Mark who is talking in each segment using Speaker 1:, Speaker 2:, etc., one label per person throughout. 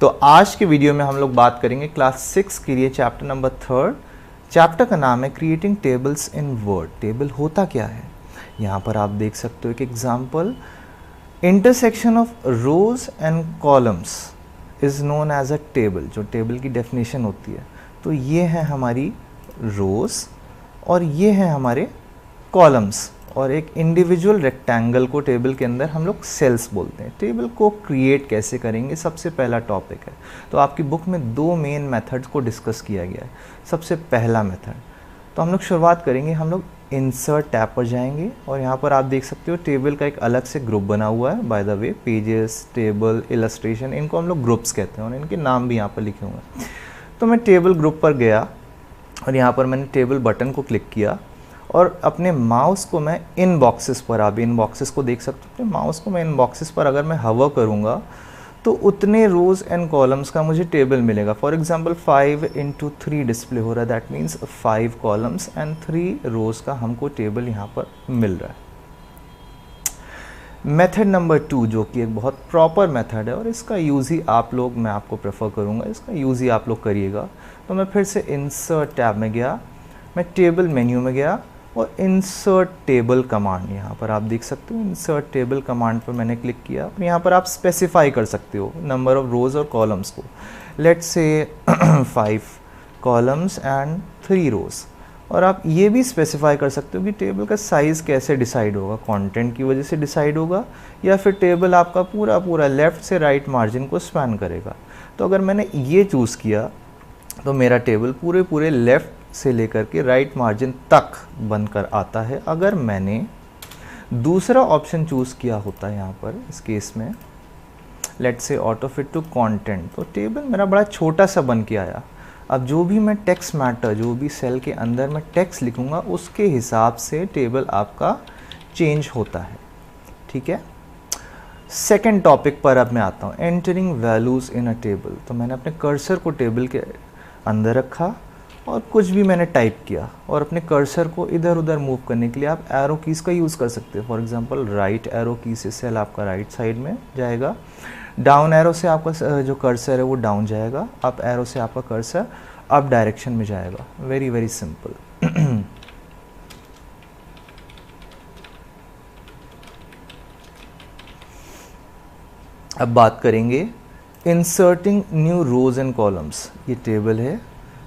Speaker 1: तो आज के वीडियो में हम लोग बात करेंगे क्लास 6 के लिए चैप्टर नंबर 3। चैप्टर का नाम है क्रिएटिंग टेबल्स इन वर्ड। टेबल होता क्या है, यहाँ पर आप देख सकते हो एक example, intersection of rows and columns is known as a table. जो टेबल की डेफिनेशन होती है, तो ये है हमारी रोज और ये है हमारे कॉलम्स, और एक इंडिविजुअल रेक्टेंगल को टेबल के अंदर हम लोग सेल्स बोलते हैं। टेबल को क्रिएट कैसे करेंगे, सबसे पहला टॉपिक है। तो आपकी बुक में दो मेन मेथड्स को डिस्कस किया गया है। सबसे पहला मेथड, तो हम लोग शुरुआत करेंगे, हम लोग इंसर्ट टैब पर जाएंगे और यहाँ पर आप देख सकते हो टेबल का एक अलग से ग्रुप बना हुआ है। By the way, pages, table, illustration, इनको हम लोग ग्रुप्स कहते हैं और इनके नाम भी यहाँ पर लिखे हुए हैं। तो मैं टेबल ग्रुप पर गया और यहाँ पर मैंने टेबल बटन को क्लिक किया और अपने माउस को मैं इन बॉक्सेस पर, आप इन बॉक्सेस को देख सकते हो, अपने माउस को मैं इन बॉक्सेस पर अगर मैं हवर करूँगा तो उतने रोज एंड कॉलम्स का मुझे टेबल मिलेगा। फॉर एग्जांपल 5x3 डिस्प्ले हो रहा है, दैट मीन्स 5 कॉलम्स एंड 3 रोज का हमको टेबल यहाँ पर मिल रहा है। मेथड नंबर 2, जो कि एक बहुत प्रॉपर मेथड है और इसका यूज़ ही आप लोग, मैं आपको प्रेफर करूँगा, इसका यूज़ ही आप लोग करिएगा। तो मैं फिर से इंसर्ट टैब में गया, मैं टेबल मेन्यू में गया और इंसर्ट टेबल कमांड, यहाँ पर आप देख सकते हो इंसर्ट टेबल कमांड पर मैंने क्लिक किया। और यहाँ पर आप स्पेसिफाई कर सकते हो नंबर ऑफ रोज और कॉलम्स को, लेट्स से 5 कॉलम्स एंड 3 रोज। और आप ये भी स्पेसिफाई कर सकते हो कि टेबल का साइज़ कैसे डिसाइड होगा, कंटेंट की वजह से डिसाइड होगा या फिर टेबल आपका पूरा पूरा लेफ़्ट से राइट मार्जिन को स्पैन करेगा। तो अगर मैंने ये चूज़ किया तो मेरा टेबल पूरे पूरे लेफ़्ट से लेकर के राइट मार्जिन तक बनकर आता है। अगर मैंने दूसरा ऑप्शन चूज़ किया होता है यहाँ पर, इस केस में let's say auto fit to content, तो टेबल मेरा बड़ा छोटा सा बन के आया। अब जो भी मैं टेक्स्ट मैटर, जो भी सेल के अंदर मैं टेक्स्ट लिखूँगा उसके हिसाब से टेबल आपका चेंज होता है। ठीक है, सेकेंड टॉपिक पर अब मैं आता हूँ, entering values in a table. तो मैंने अपने कर्सर को टेबल के अंदर रखा और कुछ भी मैंने टाइप किया और अपने कर्सर को इधर उधर मूव करने के लिए आप एरो कीज़ का यूज़ कर सकते हो। फॉर एग्जांपल राइट एरो की से सेल आपका राइट साइड में जाएगा, डाउन एरो से आपका जो कर्सर है वो डाउन जाएगा, अप एरो से आपका कर्सर अप डायरेक्शन में जाएगा। Very very simple. अब बात करेंगे inserting new rows and columns. ये टेबल है,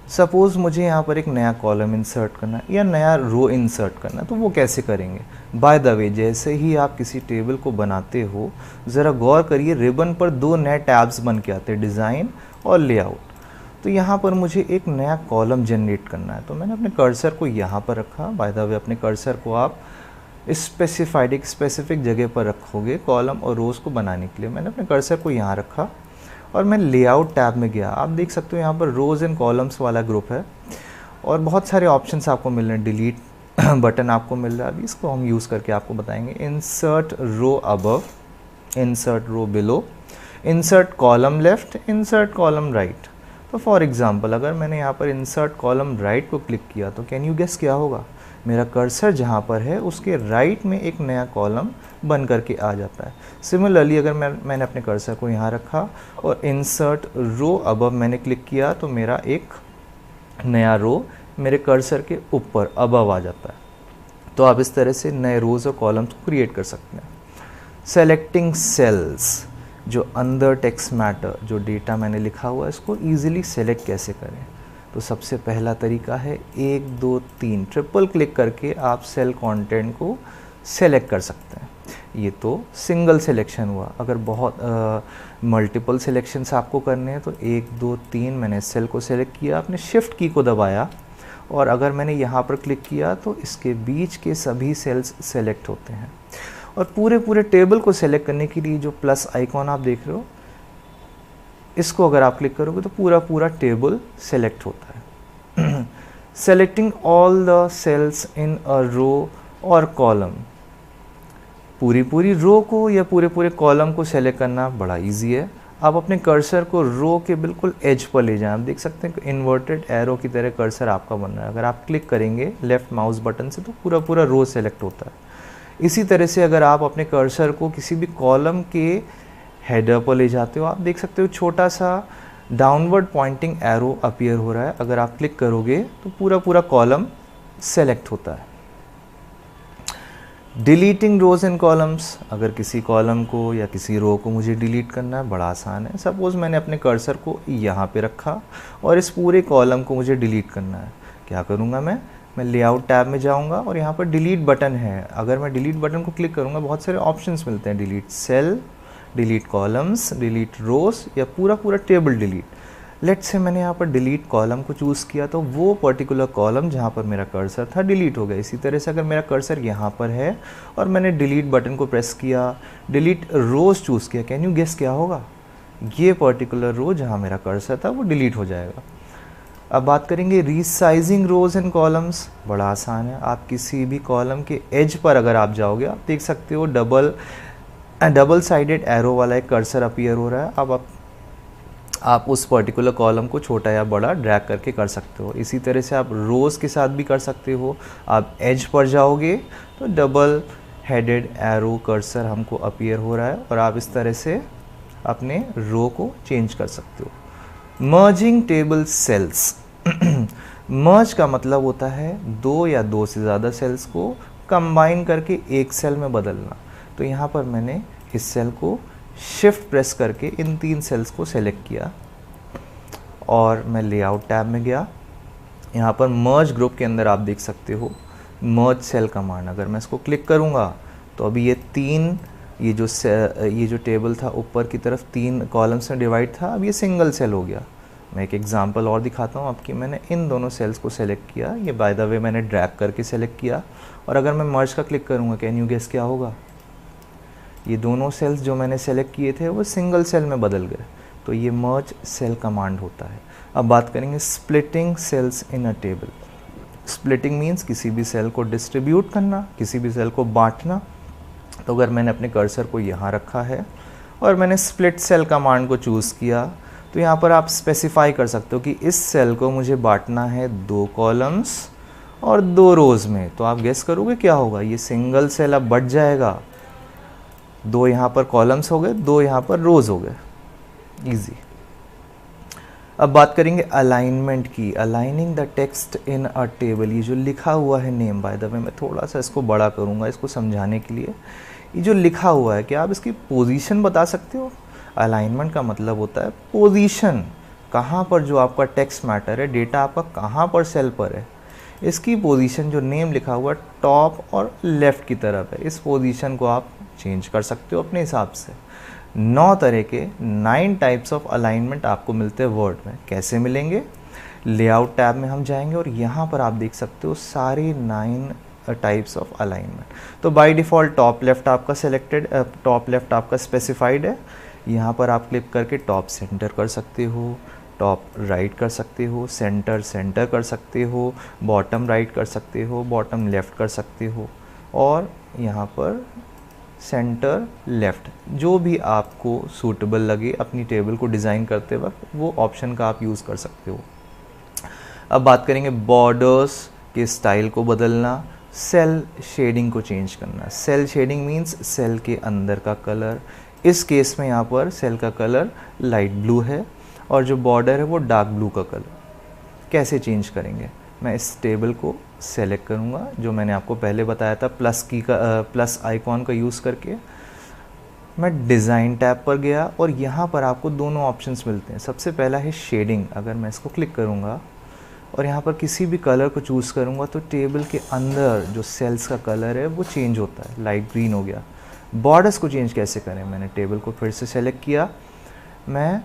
Speaker 1: सपोज़ मुझे यहाँ पर एक नया कॉलम इंसर्ट करना है या नया रो इंसर्ट करना है, तो वो कैसे करेंगे। बाय द वे, जैसे ही आप किसी टेबल को बनाते हो, ज़रा गौर करिए, रिबन पर 2 नए टैब्स बन के आते हैं, डिज़ाइन और लेआउट। तो यहाँ पर मुझे एक नया कॉलम जनरेट करना है, तो मैंने अपने कर्सर को यहाँ पर रखा। बाय द वे, अपने कर्सर को आप स्पेसिफाइड, एक स्पेसिफिक जगह पर रखोगे कॉलम और रोज़ को बनाने के लिए। मैंने अपने कर्सर को यहाँ रखा और मैं लेआउट टैब में गया। आप देख सकते हो यहाँ पर रोज़ एंड कॉलम्स वाला ग्रुप है और बहुत सारे ऑप्शंस आपको मिल रहे हैं, डिलीट बटन आपको मिल रहा है। अभी इसको हम यूज़ करके आपको बताएंगे। Insert row above, insert row below, insert column left, insert column right. तो फॉर एग्जांपल अगर मैंने यहाँ पर इंसर्ट कॉलम राइट को क्लिक किया तो कैन यू गेस क्या होगा, मेरा कर्सर जहाँ पर है उसके राइट में एक नया कॉलम बन करके आ जाता है। सिमिलरली अगर मैंने अपने कर्सर को यहाँ रखा और इंसर्ट रो अबव मैंने क्लिक किया तो मेरा एक नया रो मेरे कर्सर के ऊपर अबव आ जाता है। तो आप इस तरह से नए रोज और कॉलम्स को क्रिएट कर सकते हैं। सेलेक्टिंग सेल्स, जो अंदर टेक्स्ट मैटर, जो डेटा मैंने लिखा हुआ है, इसको ईजिली सेलेक्ट कैसे करें। तो सबसे पहला तरीका है 1 2 3 ट्रिपल क्लिक करके आप सेल कंटेंट को सेलेक्ट कर सकते हैं। ये तो सिंगल सिलेक्शन हुआ। अगर बहुत मल्टीपल सिलेक्शंस आपको करने हैं तो 1 2 3 मैंने सेल को सेलेक्ट किया, अपने शिफ्ट की को दबाया और अगर मैंने यहाँ पर क्लिक किया तो इसके बीच के सभी सेल्स सेलेक्ट होते हैं। और पूरे पूरे टेबल को सेलेक्ट करने के लिए जो प्लस आइकॉन आप देख रहे हो, इसको अगर आप क्लिक करोगे तो पूरा पूरा टेबल सेलेक्ट होता है। Selecting all the sales in अ रो और कॉलम, पूरी पूरी रो को या पूरे पूरे कॉलम को सेलेक्ट करना बड़ा इजी है। आप अपने कर्सर को रो के बिल्कुल एज पर ले जाएं। आप देख सकते हैं कि इन्वर्टेड एरो की तरह कर्सर आपका बन रहा है। अगर आप क्लिक करेंगे लेफ़्ट माउस बटन से तो पूरा पूरा रो सेलेक्ट होता है। इसी तरह से अगर आप अपने कर्सर को किसी भी कॉलम के हेडर पर ले जाते हो, आप देख सकते हो छोटा सा डाउनवर्ड पॉइंटिंग एरो अपीयर हो रहा है। अगर आप क्लिक करोगे तो पूरा पूरा कॉलम सेलेक्ट होता है। डिलीटिंग रोज एंड कॉलम्स, अगर किसी कॉलम को या किसी रो को मुझे डिलीट करना है, बड़ा आसान है। सपोज़ मैंने अपने कर्सर को यहाँ पे रखा और इस पूरे कॉलम को मुझे डिलीट करना है। क्या करूँगा मैं लेआउट टैब में जाऊँगा और यहाँ पर डिलीट बटन है। अगर मैं डिलीट बटन को क्लिक करूँगा बहुत सारे ऑप्शंस मिलते हैं, delete cell, delete columns, delete rows या पूरा पूरा टेबल डिलीट। लेट्स से मैंने यहाँ पर डिलीट कॉलम को चूज़ किया तो वो पर्टिकुलर कॉलम जहाँ पर मेरा कर्सर था डिलीट हो गया। इसी तरह से अगर मेरा कर्सर यहाँ पर है और मैंने डिलीट बटन को प्रेस किया, डिलीट रोज चूज़ किया, कैन यू गेस क्या होगा? ये पर्टिकुलर रो जहाँ मेरा कर्सर था वो डिलीट हो जाएगा। अब बात करेंगे रीसाइजिंग रोज एंड कॉलम्स। बड़ा आसान है, आप किसी भी कॉलम के एज पर अगर आप जाओगे, आप देख सकते हो डबल साइडेड एरो वाला एक कर्सर अपीयर हो रहा है। अब आप उस पर्टिकुलर कॉलम को छोटा या बड़ा ड्रैग करके कर सकते हो। इसी तरह से आप रोज़ के साथ भी कर सकते हो। आप एज पर जाओगे तो डबल हेडेड एरो कर्सर हमको अपीयर हो रहा है और आप इस तरह से अपने रो को चेंज कर सकते हो। Merging table sales. मर्ज का मतलब होता है दो या दो से ज़्यादा सेल्स को कंबाइन करके एक सेल में बदलना। तो यहाँ पर मैंने इस सेल को शिफ्ट प्रेस करके इन 3 सेल्स को सेलेक्ट किया और मैं लेआउट टैब में गया। यहाँ पर मर्ज ग्रुप के अंदर आप देख सकते हो मर्ज सेल कमांड। अगर मैं इसको क्लिक करूँगा तो अभी ये जो टेबल था ऊपर की तरफ 3 कॉलम्स में डिवाइड था, अब ये सिंगल सेल हो गया। मैं एक एग्जांपल और दिखाता हूँ आपकी। मैंने इन दोनों सेल्स को सेलेक्ट किया, ये बाय द वे मैंने ड्रैग करके सेलेक्ट किया और अगर मैं मर्ज का क्लिक करूँगा, कैन यू गेस क्या होगा? ये दोनों सेल्स जो मैंने सेलेक्ट किए थे वो सिंगल सेल में बदल गए। तो ये मर्ज सेल कमांड होता है। अब बात करेंगे splitting cells in a table. Splitting means किसी भी सेल को डिस्ट्रीब्यूट करना, किसी भी सेल को बांटना। तो अगर मैंने अपने कर्सर को यहाँ रखा है और मैंने स्प्लिट सेल कमांड को चूज़ किया तो यहाँ पर आप स्पेसिफाई कर सकते हो कि इस सेल को मुझे बांटना है 2 कॉलम्स और 2 रोज़ में। तो आप गेस करोगे क्या होगा? ये सिंगल सेल अब बढ़ जाएगा, 2 यहाँ पर कॉलम्स हो गए, 2 यहाँ पर रोज हो गए। इजी। अब बात करेंगे अलाइनमेंट की। Aligning the text in a table. ये जो लिखा हुआ है नेम, बाय द वे मैं थोड़ा सा इसको बड़ा करूँगा इसको समझाने के लिए। ये जो लिखा हुआ है, क्या आप इसकी पोजीशन बता सकते हो? अलाइनमेंट का मतलब होता है पोजीशन, कहाँ पर जो आपका टेक्स्ट मैटर है, डेटा आपका कहाँ पर सेल पर है, इसकी पोजीशन जो नेम लिखा हुआ है टॉप और लेफ़्ट की तरफ है, इस पोजीशन को आप चेंज कर सकते हो अपने हिसाब से। 9 तरह के 9 टाइप्स ऑफ अलाइनमेंट आपको मिलते हैं वर्ड में। कैसे मिलेंगे? लेआउट टैब में हम जाएंगे और यहाँ पर आप देख सकते हो सारे 9 टाइप्स ऑफ अलाइनमेंट। तो बाय डिफ़ॉल्ट टॉप लेफ़्ट आपका सिलेक्टेड, टॉप लेफ़्ट आपका स्पेसिफाइड है। यहाँ पर आप क्लिक करके टॉप सेंटर कर सकते हो, टॉप राइट कर सकते हो, सेंटर सेंटर कर सकते हो, बॉटम राइट कर सकते हो, बॉटम लेफ़्ट कर सकते हो और यहाँ पर सेंटर लेफ़्ट, जो भी आपको सूटेबल लगे अपनी टेबल को डिज़ाइन करते वक्त वो ऑप्शन का आप यूज़ कर सकते हो। अब बात करेंगे बॉर्डर्स के स्टाइल को बदलना, सेल शेडिंग को चेंज करना। सेल शेडिंग मीन्स सेल के अंदर का कलर। इस केस में यहाँ पर सेल का कलर लाइट ब्लू है और जो बॉर्डर है वो डार्क ब्लू का कलर। कैसे चेंज करेंगे? मैं इस टेबल को सेलेक्ट करूँगा जो मैंने आपको पहले बताया था प्लस आइकॉन का यूज़ करके। मैं डिज़ाइन टैब पर गया और यहाँ पर आपको दोनों ऑप्शंस मिलते हैं। सबसे पहला है शेडिंग। अगर मैं इसको क्लिक करूँगा और यहाँ पर किसी भी कलर को चूज़ करूँगा तो टेबल के अंदर जो सेल्स का कलर है वो चेंज होता है, लाइट ग्रीन हो गया। बॉर्डर्स को चेंज कैसे करें? मैंने टेबल को फिर से सेलेक्ट किया, मैं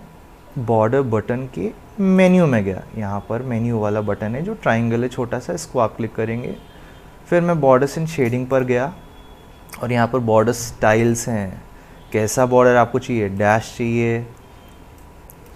Speaker 1: बॉर्डर बटन के मेन्यू में गया। यहाँ पर मेन्यू वाला बटन है जो ट्राइंगल है छोटा सा, इसको आप क्लिक करेंगे। फिर मैं बॉर्डर्स एंड शेडिंग पर गया और यहाँ पर बॉर्डर स्टाइल्स हैं। कैसा बॉर्डर आपको चाहिए? डैश चाहिए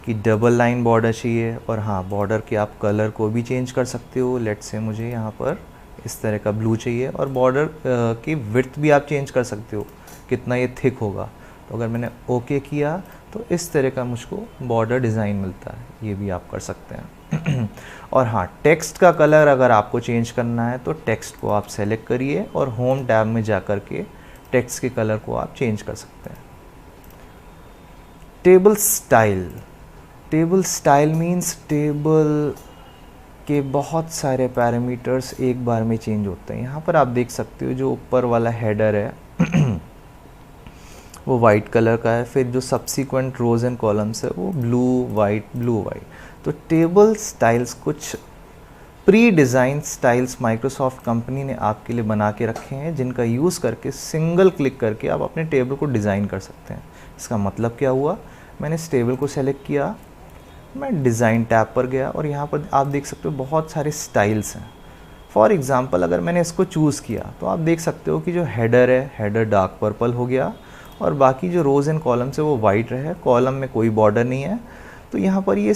Speaker 1: कि डबल लाइन बॉर्डर चाहिए? और हाँ, बॉर्डर के आप कलर को भी चेंज कर सकते हो। लेट्स से मुझे यहाँ पर इस तरह का ब्लू चाहिए और बॉर्डर की विड्थ भी आप चेंज कर सकते हो, कितना ये थिक होगा। तो अगर मैंने ओके किया तो इस तरह का मुझको बॉर्डर डिज़ाइन मिलता है, ये भी आप कर सकते हैं। और हाँ, टेक्स्ट का कलर अगर आपको चेंज करना है तो टेक्स्ट को आप सेलेक्ट करिए और होम टैब में जा कर के टेक्स्ट के कलर को आप चेंज कर सकते हैं। Table style, table style means table के बहुत सारे पैरामीटर्स एक बार में चेंज होते हैं। यहाँ पर आप देख सकते हो जो ऊपर वाला हेडर है वो वाइट कलर का है, फिर जो सब्सिक्वेंट रोज एंड कॉलम्स है वो ब्लू वाइट ब्लू वाइट। तो टेबल स्टाइल्स कुछ pre design styles Microsoft company ने आपके लिए बना के रखे हैं, जिनका यूज़ करके सिंगल क्लिक करके आप अपने टेबल को डिज़ाइन कर सकते हैं। इसका मतलब क्या हुआ, मैंने इस टेबल को सेलेक्ट किया, मैं डिज़ाइन टैब पर गया और यहाँ पर आप देख सकते हो बहुत सारे स्टाइल्स हैं। फॉर एग्ज़ाम्पल अगर मैंने इसको चूज़ किया तो आप देख सकते हो कि जो हेडर है, हेडर डार्क पर्पल हो गया और बाकी जो रोज़ एंड कॉलम्स है वो वाइट रहे, कॉलम में कोई बॉर्डर नहीं है। तो यहाँ पर ये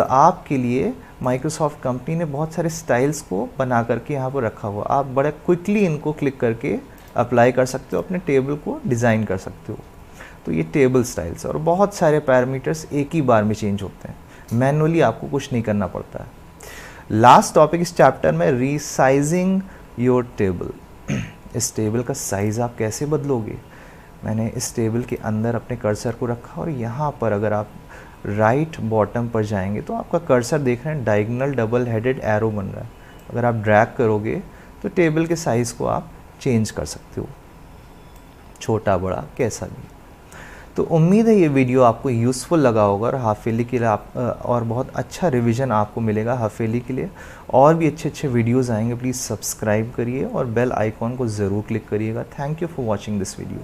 Speaker 1: आपके लिए माइक्रोसॉफ्ट कंपनी ने बहुत सारे स्टाइल्स को बना करके यहाँ पर रखा हुआ, आप बड़ा क्विकली इनको क्लिक करके अप्लाई कर सकते हो, अपने टेबल को डिज़ाइन कर सकते हो। तो ये टेबल स्टाइल्स और बहुत सारे पैरामीटर्स एक ही बार में चेंज होते हैं, मैनुअली आपको कुछ नहीं करना पड़ता है। लास्ट टॉपिक इस चैप्टर में रीसाइजिंग योर टेबल। इस टेबल का साइज़ आप कैसे बदलोगे। मैंने इस टेबल के अंदर अपने कर्सर को रखा और यहाँ पर अगर आप राइट बॉटम पर जाएंगे तो आपका कर्सर देख रहे हैं डायगोनल डबल हेडेड एरो बन रहा है। अगर आप ड्रैग करोगे तो टेबल के साइज़ को आप चेंज कर सकते हो, छोटा बड़ा कैसा भी। तो उम्मीद है ये वीडियो आपको यूज़फुल लगा होगा और हाफ ईयरली के लिए आप और बहुत अच्छा रिवीजन आपको मिलेगा हाफ ईयरली के लिए। और भी अच्छे अच्छे वीडियोज़ आएंगे, प्लीज़ सब्सक्राइब करिए और बेल आइकॉन को ज़रूर क्लिक करिएगा। Thank you for watching this video.